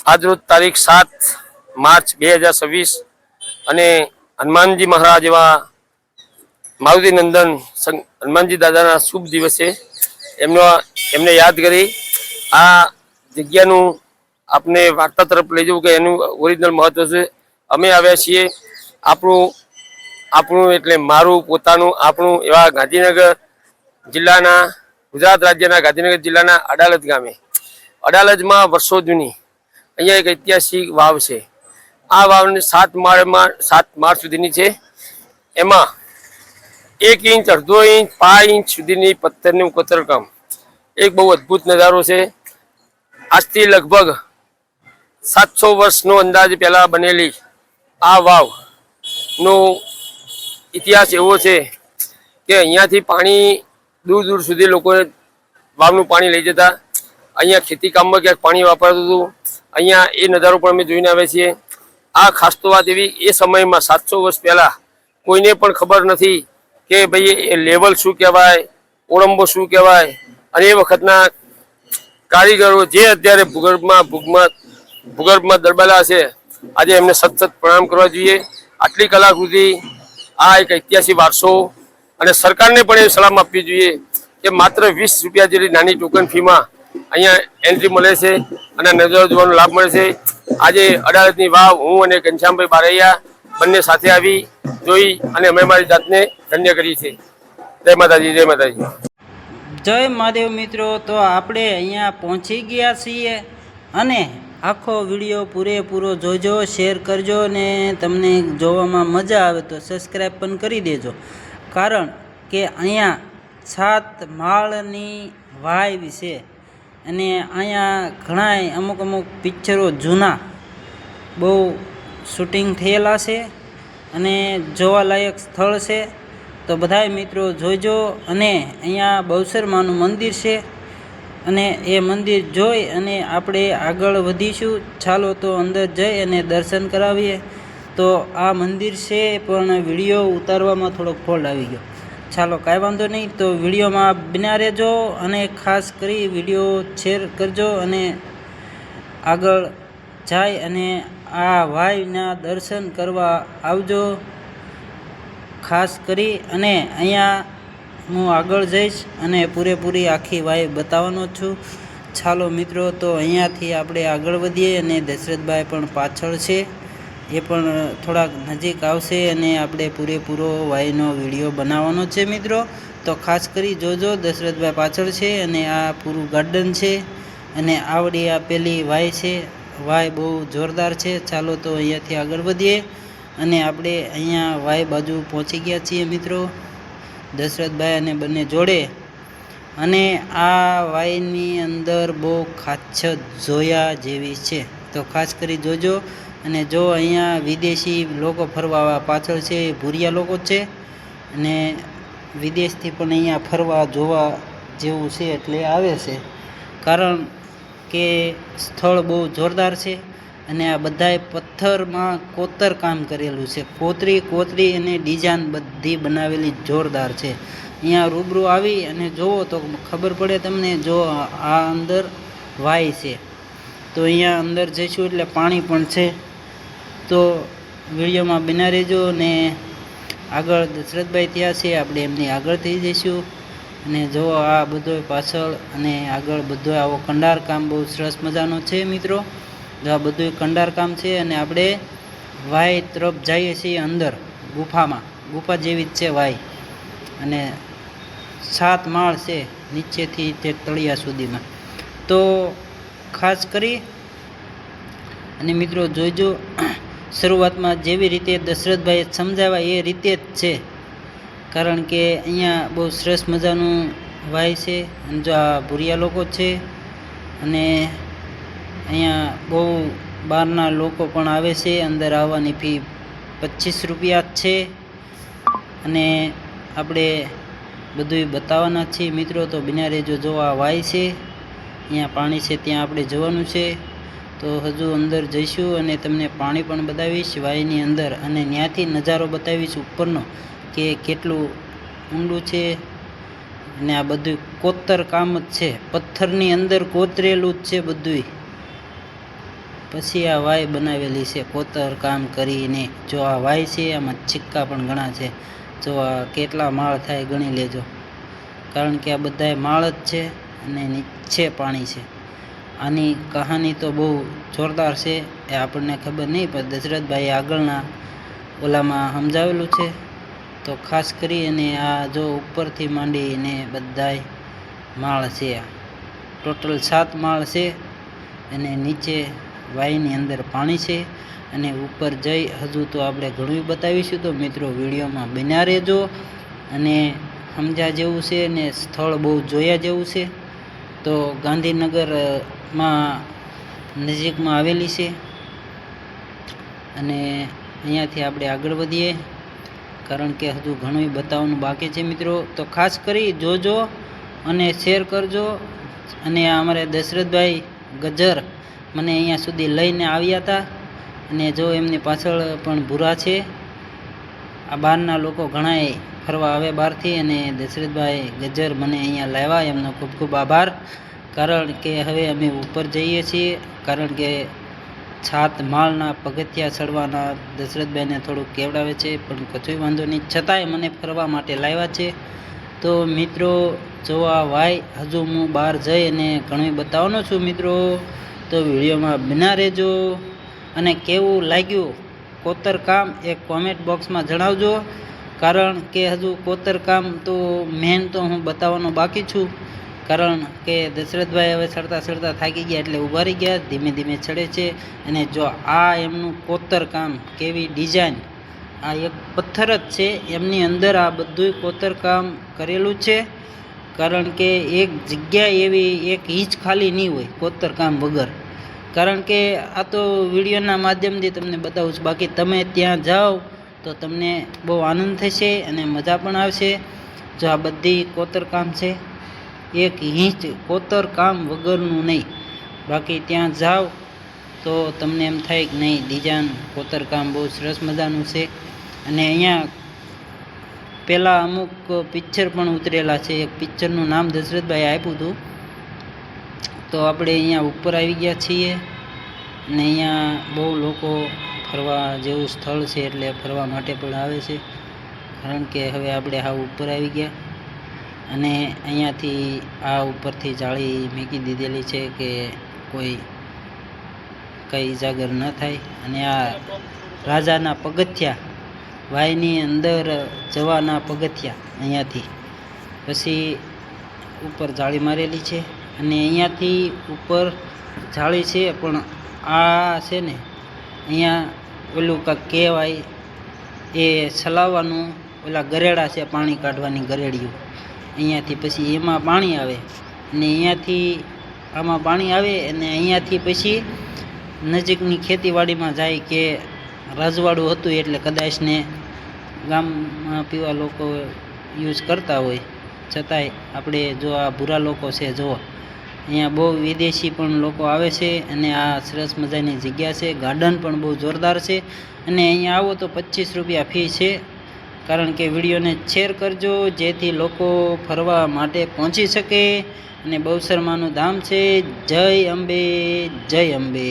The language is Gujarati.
આજરોજ તારીખ 7 માર્ચ 2026 અને હનુમાનજી મહારાજ એવા મારુતિ નંદન હનુમાનજી દાદાના શુભ દિવસે એમને યાદ કરી આ જગ્યાનું આપને વાર્તા તરફ લઈ જવું કે એનું ઓરિજિનલ મહત્વ છે. અમે આવ્યા છીએ આપણું એટલે મારું પોતાનું આપણું એવા ગાંધીનગર જિલ્લાના ગુજરાત રાજ્યના ગાંધીનગર જિલ્લાના અડાલજ ગામે અડાલજમાં વર્ષો જૂની અહીંયા એક ઐતિહાસિક વાવ છે. આ વાવને 7 માળ સુધીની છે. એમાં 1 ઇંચ, અડધો ઇંચ, 5 ઇંચ સુધીની પથ્થરની કોતરકામ એક બહુ અદ્ભુત નજારો છે. આજથી લગભગ 700 વર્ષનો અંદાજ પહેલા બનેલી આ વાવનો ઇતિહાસ એવો છે કે અહીંયાથી પાણી દૂર દૂર સુધી લોકોએ વાવનું પાણી લઈ જતા. અહીંયા ખેતી કામમાં ક્યાંક પાણી વાપરતું હતું. અહીંયા એ નજારો પણ અમે જોઈને આવ્યા છીએ. આ ખાસ તો વાત એવી, એ સમયમાં 700 વર્ષ પહેલાં કોઈને પણ ખબર નથી કે ભાઈ એ લેવલ શું કહેવાય, ઓળંબો શું કહેવાય. અને એ વખતના કારીગરો જે અત્યારે ભૂગર્ભમાં દરબાલા છે, આજે એમને સતત પ્રણામ કરવા જોઈએ. આટલી કલાકૃતિ, આ એક ઐતિહાસિક વારસો, અને સરકારને પણ એ સલાહ આપવી જોઈએ કે માત્ર 20 રૂપિયા જેટલી નાની ટોકન ફીમાં અહીંયા એન્ટ્રી મળે છે અને નજારો જોવાનો લાભ મળે છે. આજે અડાલજની વાવ હું અને ઘનશ્યામભાઈ બારૈયા બંને સાથે આવી જોઈ અને અમે મારી જાતને ધન્ય કરી છે. જય માતાજી, જય માતાજી. જય મહાદેવ મિત્રો. તો આપણે અહીંયા પહોંચી ગયા છીએ અને આખો વિડીયો પૂરેપૂરો જોજો, શેર કરજો અને તમને જોવામાં મજા આવે તો સબસ્ક્રાઈબ પણ કરી દેજો. કારણ કે અહીંયા 7 માળની વાવ છે અને અહીંયા ઘણાય અમુક પિક્ચરો જૂના બહુ શૂટિંગ થયેલા છે અને જોવાલાયક સ્થળ છે. તો બધાય મિત્રો જોઈજો. અને અહીંયા બહુસરમાનું મંદિર છે અને એ મંદિર જોઈ અને આપણે આગળ વધીશું. ચાલો તો અંદર જઈ અને દર્શન કરાવીએ. તો આ મંદિર છે પણ વિડીયો ઉતારવામાં થોડોક ફોલ્ટ આવી ગયો. ચાલો કાંઈ વાંધો નહીં. તો વિડીયોમાં બન્યા રહેજો અને ખાસ કરી વિડીયો શેર કરજો અને આગળ જાય અને આ વાવના દર્શન કરવા આવજો ખાસ કરી. અને અહીંયા હું આગળ જઈશ અને પૂરેપૂરી આખી વાવ બતાવવાનો છું. ચાલો મિત્રો, તો અહીંયાથી આપણે આગળ વધીએ અને દશરથભાઈ પણ પાછળ છે, એ પણ થોડાક નજીક આવશે અને આપણે પૂરેપૂરો વાયનો વિડીયો બનાવવાનો છે મિત્રો. તો ખાસ કરી જોજો. દશરથભાઈ પાછળ છે અને આ પૂરું ગાર્ડન છે અને આવડી આ પેલી વાય છે. વાય બહુ જોરદાર છે. ચાલો તો અહીંયાથી આગળ વધીએ અને આપણે અહીંયા વાય બાજુ પહોંચી ગયા છીએ મિત્રો, દશરથભાઈ અને બંને જોડે. અને આ વાયની અંદર બહુ ખાછત જોયા જેવી છે, તો ખાસ કરી જોજો. અને જો અહીંયા વિદેશી લોકો ફરવા પાછળ છે, ભૂરિયા લોકો છે અને વિદેશથી પણ અહીંયા ફરવા જોવા જેવું છે એટલે આવે છે. કારણ કે સ્થળ બહુ જોરદાર છે અને આ બધાય પથ્થરમાં કોતરકામ કરેલું છે. કોતરી અને ડિઝાઇન બધી બનાવેલી જોરદાર છે. અહીંયા રૂબરૂ આવી અને જુઓ તો ખબર પડે તમને. જો આ અંદર વાય છે, તો અહીંયા અંદર જઈશું એટલે પાણી પણ છે. તો વિડીયોમાં બન્યા રહેજો ને આગળ દશરથભાઈ ત્યાં છે, આપણે એમની આગળ થઈ જઈશું. અને જો આ બધો પાછળ અને આગળ બધો આવો કંડાર કામ બહુ સરસ મજાનો છે મિત્રો. જો આ બધું કંડાર કામ છે અને આપણે વાય તરફ જઈએ છીએ અંદર ગુફામાં. ગુફા જેવી જ છે વાય અને 7 માળ છે નીચેથી તે તળિયા સુધીમાં. તો ખાસ કરી અને મિત્રો જોઈજો. શરૂઆતમાં જેવી રીતે દશરથભાઈએ સમજાવ્યા એ રીતે જ છે. કારણ કે અહીંયા બહુ સરસ મજાનું વાય છે અને જો આ ભૂરિયા લોકો છે અને અહીંયા બહુ બહારના લોકો પણ આવે છે. અંદર આવવાની ફી 25 રૂપિયા જ છે અને આપણે બધું બતાવવાના છીએ મિત્રો. તો બન્યા રહેજો. જો આ વાય છે, અહીંયા પાણી છે, ત્યાં આપણે જવાનું છે. તો હજુ અંદર જઈશું અને તમને પાણી પણ બતાવીશ વાયની અંદર અને ત્યાંથી નજારો બતાવીશ ઉપરનો કે કેટલું ઊંડું છે. અને આ બધું કોતર કામ જ છે, પથ્થરની અંદર કોતરેલું જ છે બધું. પછી આ વાય બનાવેલી છે કોતર કામ કરીને. જો આ વાય છે આમાં સિક્કા પણ ઘણા છે. જો આ કેટલા માળ થાય ગણી લેજો, કારણ કે આ બધાય માળ જ છે અને નીચે પાણી છે. આની કહાની તો બહુ જોરદાર છે, એ આપણને ખબર નહીં, પણ દશરથભાઈ આગળના ઓલામાં સમજાવેલું છે. તો ખાસ કરી અને આ જો ઉપરથી માંડીને બધાય માળ છે, ટોટલ 7 માળ છે અને નીચે વાયની અંદર પાણી છે અને ઉપર જઈ હજુ તો આપણે ઘણું બતાવીશું. તો મિત્રો વિડીયોમાં બન્યા રહેજો અને સમજ્યા જેવું છે ને સ્થળ બહુ જોયા જેવું છે. તો ગાંધીનગરમાં નજીકમાં આવેલી છે અને અહીંયાથી આપણે આગળ વધીએ, કારણ કે હજુ ઘણું બતાવવાનું બાકી છે મિત્રો. તો ખાસ કરી જોજો અને શેર કરજો. અને અમારે દશરથભાઈ ગજ્જર મને અહીંયા સુધી લઈને આવ્યા હતા અને જો એમની પાછળ પણ ભૂરા છે. આ બહારના લોકો ઘણાય ફરવા આવે બહારથી અને દશરથભાઈ ગજ્જર મને અહીંયા લાવ્યા, એમનો ખૂબ ખૂબ આભાર. કારણ કે હવે અમે ઉપર જઈએ છીએ, કારણ કે 7 માળના પગથિયા ચડવાના દશરથભાઈને થોડુંક કેવડાવે છે, પણ કશું વાંધો નહીં, છતાંય મને ફરવા માટે લાવ્યા છે. તો મિત્રો જોવા વાય હજુ હું બહાર જઈ અને ઘણું બતાવવાનો છું મિત્રો. તો વિડીયોમાં બના રહેજો અને કેવું લાગ્યું કોતરકામ એ કોમેન્ટ બોક્સમાં જણાવજો, કારણ કે હજુ કોતરકામ તો મેન તો હું બતાવવાનો બાકી છું. કારણ કે દશરથભાઈ હવે ચડતા થાકી ગયા એટલે ઊભા રહી ગયા, ધીમે ધીમે ચડે છે. અને જો આ એમનું કોતરકામ કેવી ડિઝાઇન, આ એક પથ્થર જ છે, એમની અંદર આ બધું કોતરકામ કરેલું છે. કારણ કે એક જગ્યા એવી એક ઇંચ ખાલી નહીં હોય કોતરકામ વગર. કારણ કે આ તો વિડીયોના માધ્યમથી તમને બતાવું છું, બાકી તમે ત્યાં જાઓ તો તમને બહુ આનંદ થશે અને મજા પણ આવશે. જો આ બધી કોતરકામ છે, એક ઇંચ કોતરકામ વગરનું નહીં. બાકી ત્યાં જાઓ તો તમને એમ થાય કે નહીં, ડિઝાઇન કોતરકામ બહુ સરસ મજાનું છે. અને અહીંયા પહેલાં અમુક પિક્ચર પણ ઉતરેલા છે, એક પિક્ચરનું નામ દશરથભાઈ આપ્યું હતું. તો આપણે અહીંયા ઉપર આવી ગયા છીએ અને અહીંયા બહુ લોકો ફરવા જેવું સ્થળ છે, એટલે ફરવા માટે પણ આવે છે. કારણ કે હવે આપણે આ ઉપર આવી ગયા અને અહીંયાથી આ ઉપરથી જાળી મૂકી દીધેલી છે કે કોઈ કંઈ ઇજાગર ન થાય. અને આ રાજાના પગથિયા, વાયની અંદર જવાના પગથિયા, અહીંયાથી પછી ઉપર જાળી મારેલી છે અને અહીંયાથી ઉપર જાળી છે. પણ આ છે ને અહીંયા ઓલું કાંક કહેવાય, એ ચલાવવાનું ઓલા ગરેડા છે, પાણી કાઢવાની ગરેડીઓ, અહીંયાથી પછી એમાં પાણી આવે અને અહીંયાથી આમાં પાણી આવે અને અહીંયાથી પછી નજીકની ખેતીવાડીમાં જાય કે રજવાડું હતું એટલે કદાચને ગામમાં પીવા લોકો યુઝ કરતા હોય. છતાંય આપણે જો આ ભૂરા લોકો છે, જો અહીંયા બહુ વિદેશી પણ લોકો આવે છે અને આ સરસ મજાની જગ્યા છે. ગાર્ડન પણ બહુ જોરદાર છે અને અહીંયા આવો તો 25 રૂપિયા ફી છે. કારણ કે વિડીયોને શેર કરજો જેથી લોકો ફરવા માટે પહોંચી શકે. અને બહુસરમાનું ધામ છે. જય અંબે, જય અંબે.